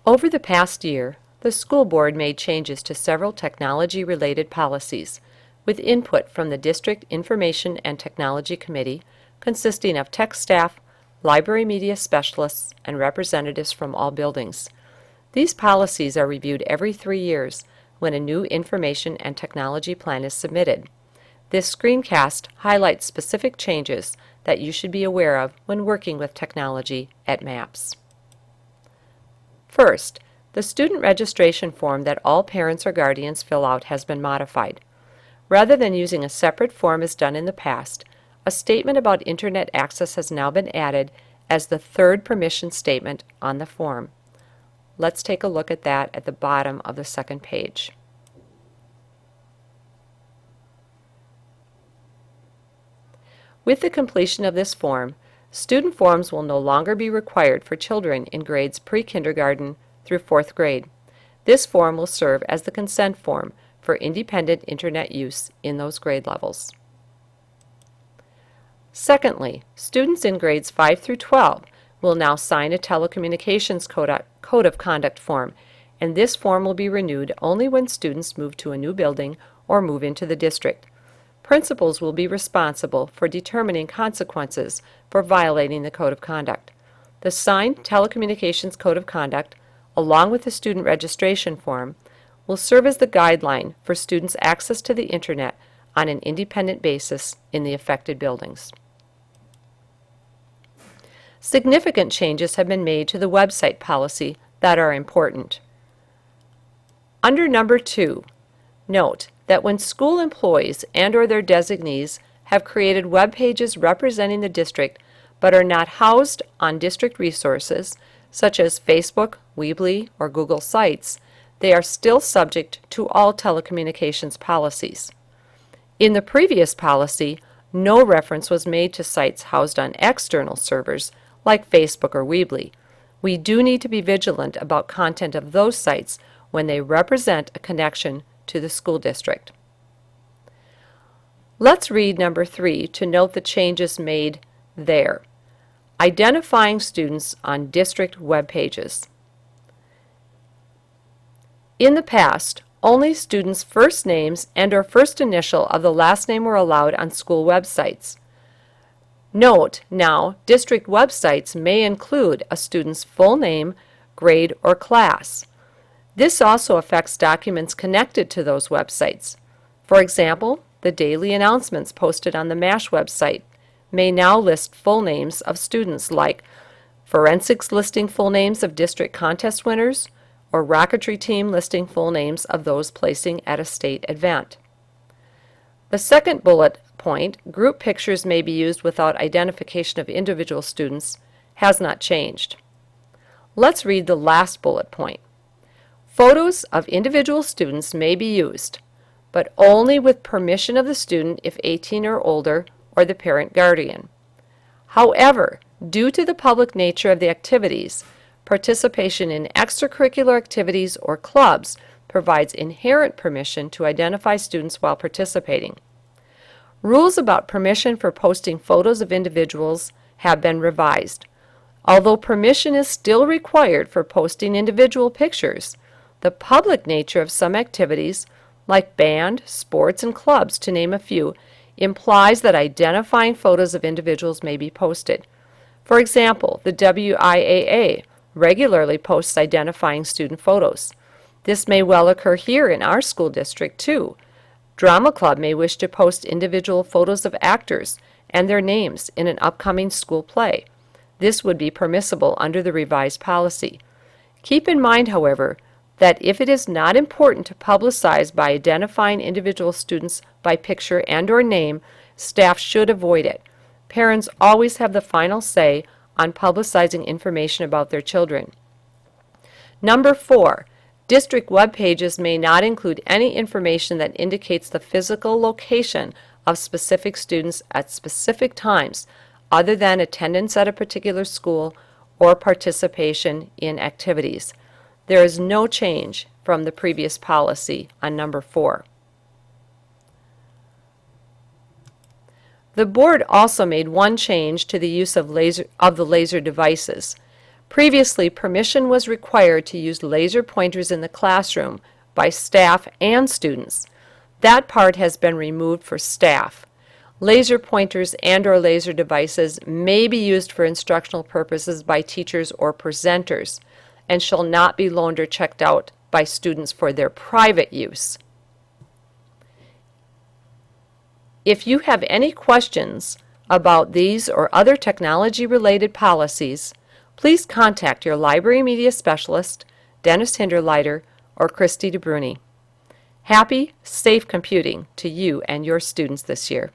Over the past year, the school board made changes to several technology-related policies, with input from the District Information and Technology Committee, consisting of tech staff, library media specialists, and representatives from all buildings. These policies are reviewed every 3 years when a new information and technology plan is submitted. This screencast highlights specific changes that you should be aware of when working with technology at MAPS. First, the student registration form that all parents or guardians fill out has been modified. Rather than using a separate form as done in the past, a statement about Internet access has now been added as the third permission statement on the form. Let's take a look at that at the bottom of the second page. With the completion of this form, student forms will no longer be required for children in grades pre-kindergarten through 4th grade. This form will serve as the consent form for independent Internet use in those grade levels. Secondly, students in grades 5 through 12 will now sign a telecommunications code of conduct form, and this form will be renewed only when students move to a new building or move into the district. Principals will be responsible for determining consequences for violating the code of conduct. The signed telecommunications code of conduct, along with the student registration form, will serve as the guideline for students' access to the Internet on an independent basis in the affected buildings. Significant changes have been made to the website policy that are important. Under number 2, note that when school employees and/or their designees have created web pages representing the district but are not housed on district resources, such as Facebook, Weebly, or Google Sites, they are still subject to all telecommunications policies. In the previous policy, no reference was made to sites housed on external servers like Facebook or Weebly. We do need to be vigilant about content of those sites when they represent a connection to the school district. Let's read number 3 to note the changes made there. Identifying students on district web pages. In the past, only students' first names and/or first initial of the last name were allowed on school websites. Note now, district websites may include a student's full name, grade, or class. This also affects documents connected to those websites. For example, the daily announcements posted on the MASH website may now list full names of students, like Forensics listing full names of district contest winners, or Rocketry team listing full names of those placing at a state event. The second bullet point, group pictures may be used without identification of individual students, has not changed. Let's read the last bullet point. Photos of individual students may be used, but only with permission of the student if 18 or older, or the parent guardian. However, due to the public nature of the activities, participation in extracurricular activities or clubs provides inherent permission to identify students while participating. Rules about permission for posting photos of individuals have been revised. Although permission is still required for posting individual pictures, the public nature of some activities, like band, sports, and clubs, to name a few, implies that identifying photos of individuals may be posted. For example, the WIAA regularly posts identifying student photos. This may well occur here in our school district too. Drama Club may wish to post individual photos of actors and their names in an upcoming school play. This would be permissible under the revised policy. Keep in mind, however, that if it is not important to publicize by identifying individual students by picture and/or name, staff should avoid it. Parents always have the final say on publicizing information about their children. Number 4, district web pages may not include any information that indicates the physical location of specific students at specific times, other than attendance at a particular school or participation in activities. There is no change from the previous policy on number 4. The board also made one change to the use of the laser devices. Previously, permission was required to use laser pointers in the classroom by staff and students. That part has been removed for staff. Laser pointers and/or laser devices may be used for instructional purposes by teachers or presenters and shall not be loaned or checked out by students for their private use. If you have any questions about these or other technology-related policies, please contact your library media specialist, Dennis Hinderleiter, or Christy DeBruni. Happy, safe computing to you and your students this year.